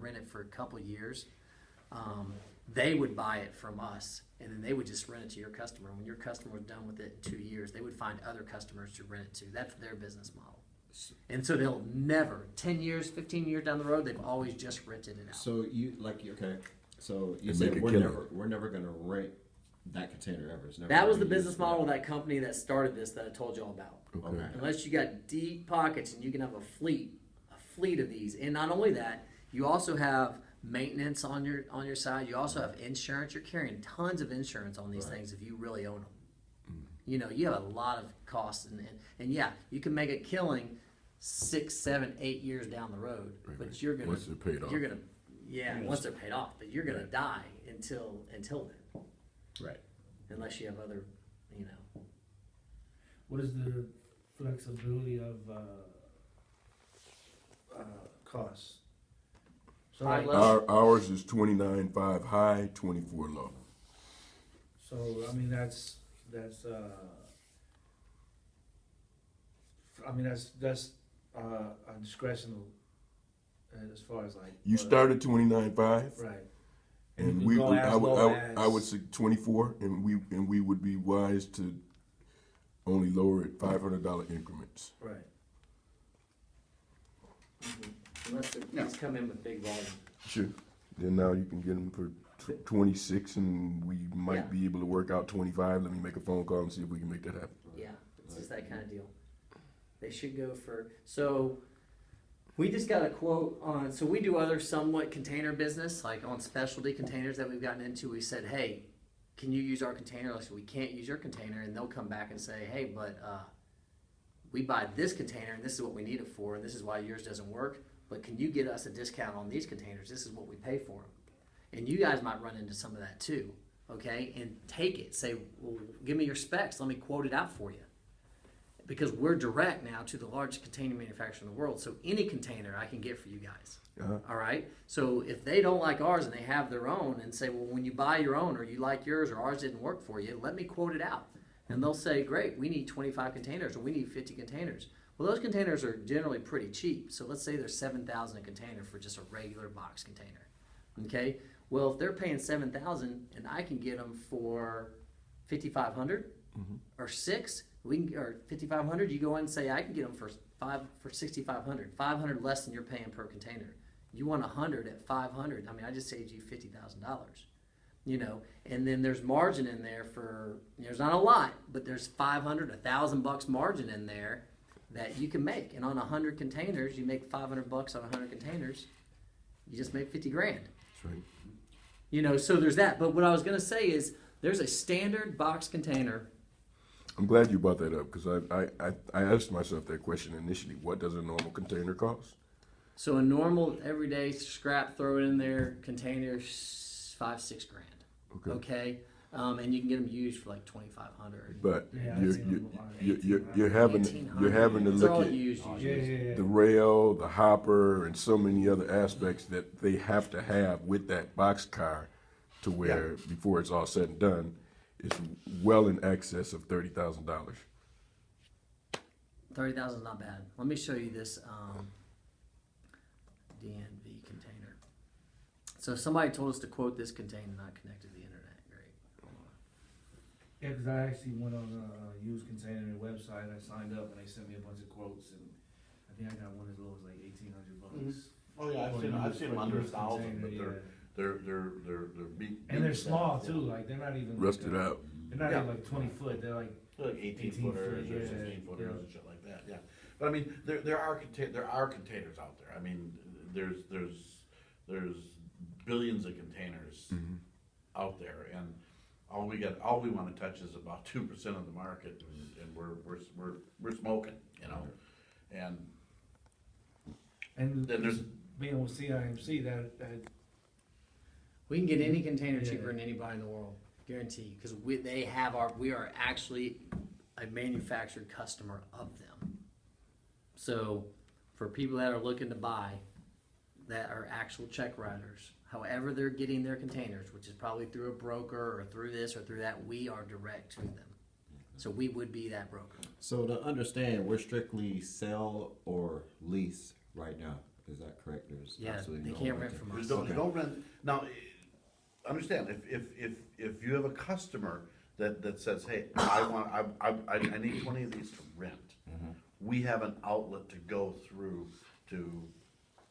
rent it for a couple years, they would buy it from us, and then they would just rent it to your customer. When your customer was done with it in 2 years, they would find other customers to rent it to. That's their business model. And so they'll never, 10 years, 15 years down the road, they've always just rented it out. So you So you And said make it we're killer. never going to rent that container ever. It's never That was gonna the be business used model for of that company that started this that I told you all about. Okay. Unless you got deep pockets and you can have a fleet of these. And not only that, you also have maintenance on your side. You also have insurance. You're carrying tons of insurance on these things if you really own them. You know, you have a lot of costs, and yeah, you can make a killing 6, 7, 8 years down the road, but you're gonna Once they're paid off. You're gonna once they're paid off, but you're gonna die until then. Right. Unless you have other, you know. What is the flexibility of costs? So High like, level. Ours is 29.5 high, 24 low. so I mean that's a discretion as far as like You start at 29.5, right. and you can go as low I would say 24, and we would be wise to only lower it $500 increments. Right. Unless these come in with big volume. Sure. Then now you can get them for 26, and we might Yeah. be able to work out 25. Let me make a phone call and see if we can make that happen. Yeah, it's just that kind of deal. They should go for, so we just got a quote on, so we do other somewhat container business, like on specialty containers that we've gotten into. We said, hey, can you use our container? I said, we can't use your container. And they'll come back and say, hey, but we buy this container and this is what we need it for, and this is why yours doesn't work. But can you get us a discount on these containers? This is what we pay for them. And you guys might run into some of that too, okay? And take it. Say, well, give me your specs. Let me quote it out for you. Because we're direct now to the largest container manufacturer in the world. So any container I can get for you guys. All right? So if they don't like ours and they have their own and say, well, when you buy your own or you like yours or ours didn't work for you, let me quote it out. And they'll say, great, we need 25 containers or we need 50 containers. Well, those containers are generally pretty cheap. So let's say they're $7,000 a container for just a regular box container. Okay? Well, if they're paying $7,000 and I can get them for $5,500 or $6,000, or $5,500, you go in and say I can get them for $6,500, $500 less than you're paying per container. You want 100 at $500. I mean, I just saved you $50,000. You know, and then there's margin in there for, there's not a lot, but there's $500, $1,000 margin in there that you can make. And on 100 containers, you make $500 on 100 containers. You just make 50 grand. That's right. You know, so there's that. But what I was going to say is there's a standard box container. I'm glad you brought that up because I asked myself that question initially. What does a normal container cost? So a normal everyday scrap, throw it in there, container, $5-6 grand. Okay, and you can get them used for like $2,500. But Yeah, you're having to It's look all at used usually. the rail, the hopper, and so many other aspects that they have to have with that box car to where before it's all said and done, it's well in excess of $30,000. $30,000 is not bad. Let me show you this DNV container. So somebody told us to quote this container not connected to the internet. Great. Hold on. Yeah, because I actually went on a used container website. I signed up and they sent me a bunch of quotes, and I think I got one as low as like $1,800. Oh yeah, I've seen them under 1,000, but Yeah. they're big. And they're small too. Like they're not even Rusted like, out. They're not even like 20 foot. They're like They're like 18 18 footers foot, or yeah, 16 footers yeah. and shit like that. Yeah, but I mean, there are containers out there. I mean, there's billions of containers out there, and all we want to touch is about 2% of the market, and we're smoking, you know, and then there's being with CIMC that We can get any container cheaper than anybody in the world, guaranteed, because we are actually a manufactured customer of them. So for people that are looking to buy, that are actual check writers, however they're getting their containers, which is probably through a broker or through this or through that, we are direct to them. So we would be that broker. So to understand, we're strictly sell or lease right now. Is that correct? There's Yeah, absolutely they no can't rent renting. from You us. don't, you don't rent, now, understand, if you have a customer that says, hey, I need 20 of these to rent, we have an outlet to go through to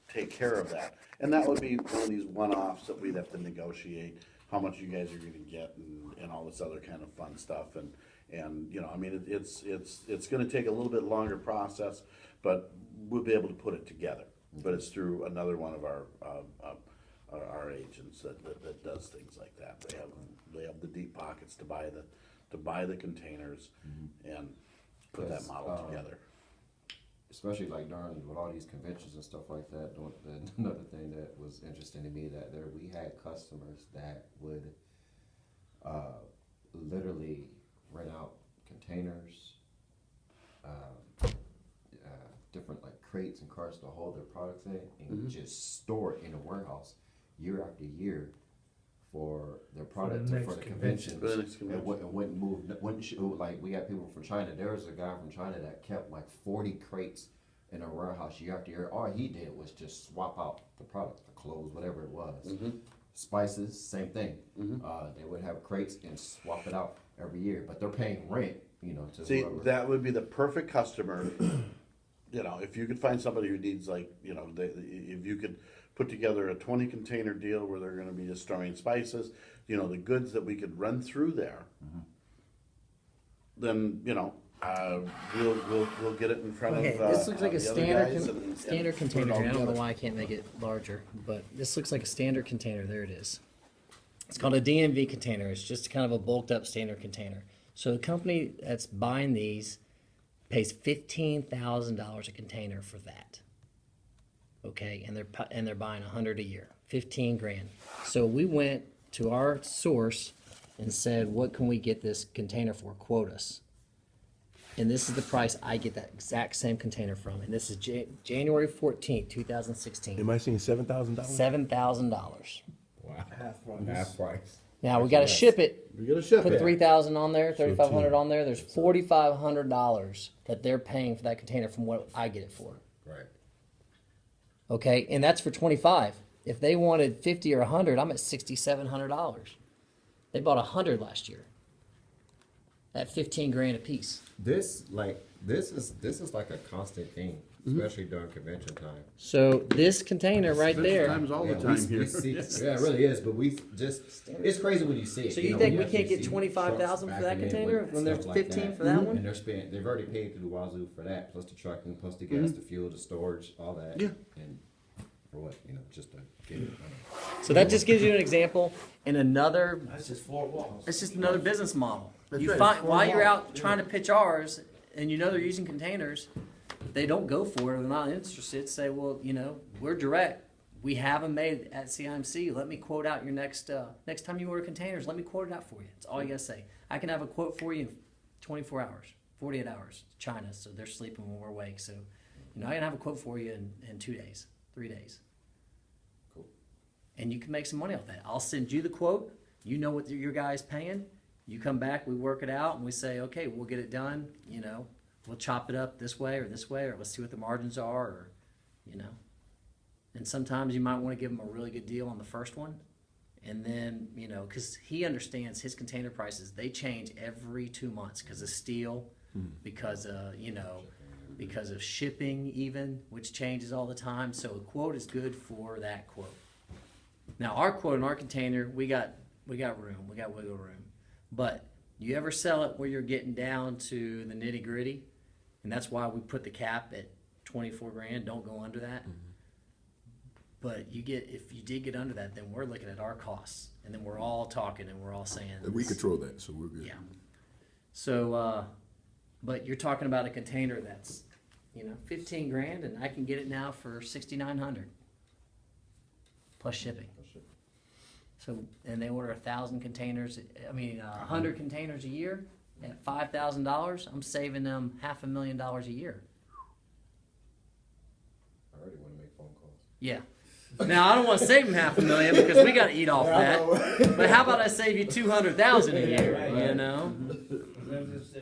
take care of that. And that would be one of these one-offs that we'd have to negotiate, how much you guys are gonna get and all this other kind of fun stuff. And, you know, I mean, it's gonna take a little bit longer process, but we'll be able to put it together. But it's through another one of our agents that does things like that. They have the deep pockets to buy the containers and put that Yes, model together. Especially like during with all these conventions and stuff like that. Another thing that was interesting to me that we had customers that would literally rent out containers, different like crates and carts to hold their products in, and just store it in a warehouse year after year for their product the for next the convention. conventions. For the next convention. And wouldn't move. Like we got people from China. There was a guy from China that kept like 40 crates in a warehouse year after year. All he did was just swap out the product, the clothes, whatever it was. Spices, same thing. They would have crates and swap it out every year, but they're paying rent. You know, to See, whoever. that would be the perfect customer. You know, if you could find somebody who needs like, you know, if you could put together a 20 container deal where they're gonna be just storing spices, you know, the goods that we could run through there, then, you know, we'll get it in front Okay, of, this looks like a the other standard guys and standard put it container. all I don't know together. why I can't make it larger, but this looks like a standard container. There it is. It's called a DMV container. It's just kind of a bulked up standard container. So the company that's buying these pays $15,000 a container for that. Okay, and they're buying 100 a year, 15 grand. So we went to our source and said, what can we get this container for? Quote us. And this is the price I get that exact same container from. And this is January 14th, 2016. Am I seeing $7,000? $7,000. Wow. Half Half price. Now we got to ship it. We gotta ship Put it. 3,000 on there, 3,500 on there. There's $4,500 that they're paying for that container from what I get it for. Right. Okay, and that's for 25. If they wanted 50 or 100, I'm at $6,700. They bought 100 last year. At 15 grand a piece. This is like a constant thing, especially during convention time. So this container right there. Times all the Yeah, time we here. see, yeah, it really is. But we just, it's crazy when you see it. So you know, think when we can't actually get see 25,000 trucks for that backing in container with when there's stuff like 15 that. for that one? And they've already paid through the wazoo for that, plus the trucking, plus the gas, the fuel, the storage, all that. Yeah. And for what, just to get it. So that just gives you an example in another. That's just 4 walls. It's just another business model. That's You right, find it's four while you're walls, out trying to pitch ours, and you know they're using containers, they don't go for it. They're not interested. Say, well, we're direct. We have them made at CIMC. Let me quote out your next time you order containers. Let me quote it out for you. That's all you gotta say. I can have a quote for you in 24 hours, 48 hours. China, so they're sleeping when we're awake. So, I can have a quote for you in 2 days, 3 days. Cool. And you can make some money off that. I'll send you the quote. You know what your guy's paying. You come back, we work it out, and we say, okay, we'll get it done. We'll chop it up this way, or let's see what the margins are, or. And sometimes you might want to give them a really good deal on the first one, and then because he understands his container prices, they change every 2 months because of steel, because because of shipping even, which changes all the time. So a quote is good for that quote. Now our quote in our container, we got room, we got wiggle room. But you ever sell it where you're getting down to the nitty gritty? And that's why we put the cap at 24 grand. Don't go under that. But if you did get under that, then we're looking at our costs, and then we're all talking and we're all saying We control that, so we're good. yeah. So, but you're talking about a container that's 15 grand, and I can get it now for 6,900 plus shipping. So, and they order 1,000 containers. 100 containers a year at $5,000. I'm saving them $500,000 a year. I already want to make phone calls. Yeah. Now I don't want to save them $500,000 because we got to eat off that. But how about I save you 200,000 a year? If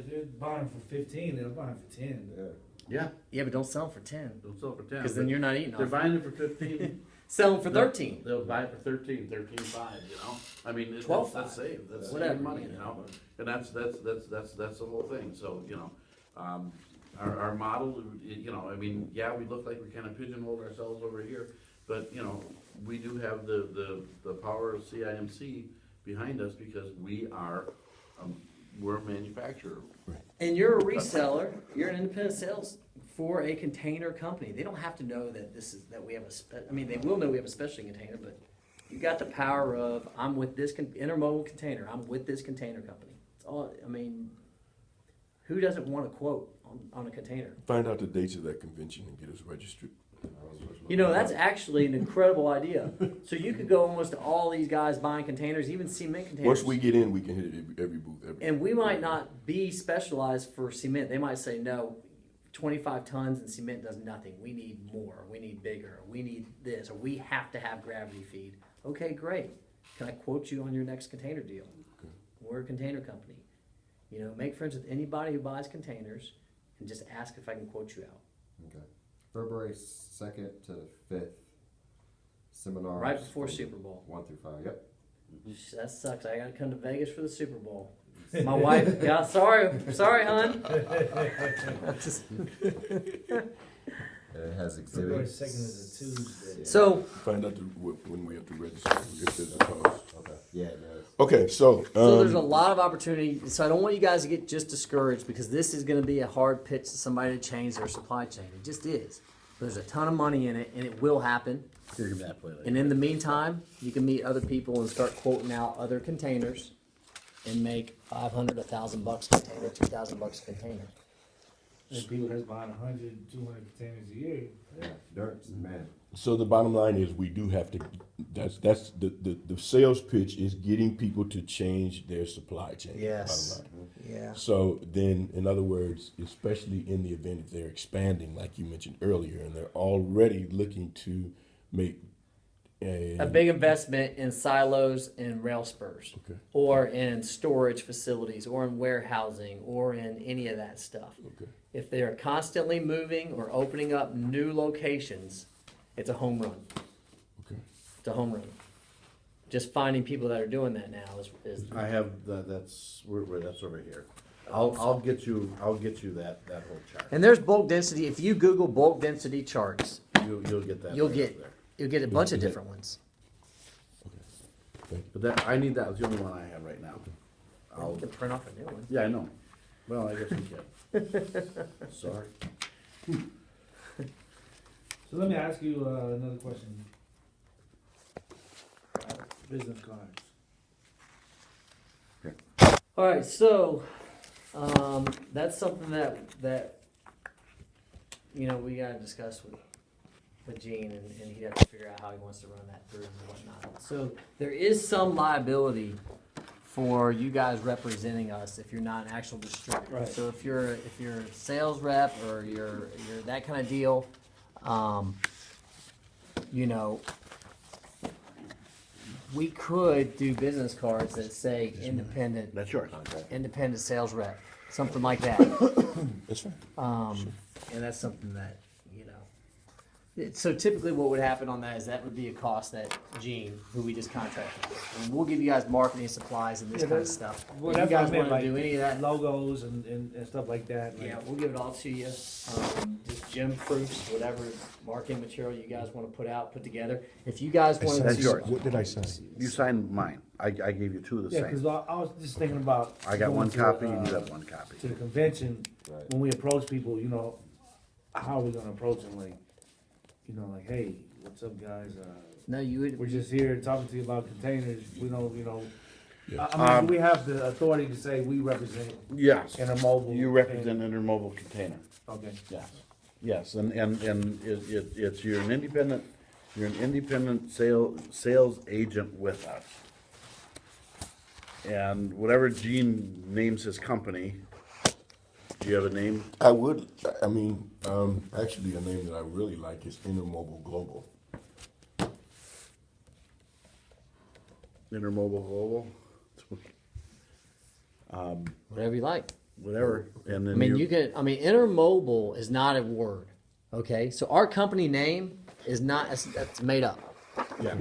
they're buying for 15, they'll buy for 10. Yeah. Yeah, Yeah, but don't sell them for 10, they'll sell for 10. because then you're not eating They're off. buying it for 15. Sell them for 13. They'll buy it for 13.5, you know? I mean, that's 12.5. saved, that's Whatever, saving money, you you know. know? And that's the whole thing, so, you know, our model, you know, I mean, yeah, we look like we kind of pigeonholed ourselves over here, but, you know, we do have the power of CIMC behind us because we're a manufacturer. And you're a reseller, you're an independent sales for a container company. They don't have to know that that we have I mean, they will know we have a specialty container, but you got the power of, I'm with this Intermobile container, I'm with this container company. It's all, I mean, who doesn't want a quote on a container? Find out the dates of that convention and get us registered. You know, that's actually an incredible idea. So you could go almost to all these guys buying containers, even cement containers. Once we get in, we can hit every booth. And we might not be specialized for cement. They might say, no, 25 tons and cement does nothing. We need more. We need bigger. We need this. Or we have to have gravity feed. Okay, great. Can I quote you on your next container deal? Okay. We're a container company. You know, make friends with anybody who buys containers and just ask if I can quote you out. Okay. February 2nd to the 5th, seminars. Right before Super Bowl. 1 through 5, yep. That sucks. I gotta come to Vegas for the Super Bowl. My wife, yeah, sorry, hon. Just- It has February exhibits. 2nd is a Tuesday. So, Find out when we have to register. If there's a cost. Okay, yeah, it does. Okay, so so there's a lot of opportunity. So I don't want you guys to get just discouraged because this is going to be a hard pitch to somebody to change their supply chain. It just is. There's a ton of money in it, and it will happen. Here, give me that plate. And in the meantime, you can meet other people and start quoting out other containers, and make $500, $1,000 container, $2,000 container. There's people that's buying 100, 200 containers a year. Yeah, dirt, man. So the bottom line is we do have to, that's the sales pitch is getting people to change their supply chain. Yes. Bottom line. Yeah. So then, in other words, especially in the event if they're expanding, like you mentioned earlier, and they're already looking to make A big investment in silos and rail spurs, Okay. or in storage facilities, or in warehousing, or in any of that stuff. Okay. If they are constantly moving or opening up new locations, it's a home run. Okay. It's a home run. Just finding people that are doing that now is I have, that's over here. I'll get you that whole chart. and there's bulk density. If you Google bulk density charts, You'll get that. you'll right get there. you'll get a bunch of different ones. But that, I need that, it's the only one I have right now. You can print off a new one. Yeah, I know. Well, I guess we can. Sorry. So let me ask you another question. Business cards. All right, so that's something that you know we gotta discuss with Gene, and he'd have to figure out how he wants to run that through and whatnot. So there is some liability for you guys representing us if you're not an actual distributor. Right. So if you're a sales rep or you're that kind of deal, you know, we could do business cards that say independent That's yours. independent sales rep, something like that. That's fine. And that's something that, you know. So typically what would happen on that is that would be a cost that Gene, who we just contracted with, and we'll give you guys marketing supplies and this Yeah, kind of that's- stuff. Well, If you that's what I guys meant, want to like do any of that, logos and stuff like that. like- yeah, we'll give it all to you. Just gym proofs, whatever marketing material you guys want to put together. If you guys wanted That's to. yours. What did I sign? You signed mine. I gave you two of the Yeah, because same. I was just thinking about. I got going one to, copy and you got one copy. To the convention, Right. when we approach people, you know, how are we gonna approach them? Like, you know, like, hey, what's up, guys? No, you We're would. just here talking to you about containers. We don't, you know. Yeah. I mean, we have the authority to say we represent Yes. Intermobile. You represent Intermobile Container. Okay. Yes. Yes, and it's, you're an independent sales agent with us. And whatever Gene names his company, do you have a name? I would, I mean, actually, a name that I really like is Intermobile Global. Intermobile Global? Whatever you like. whatever, and I then mean, Intermobile is not a word. Okay, so our company name is not, that's made up. Yeah.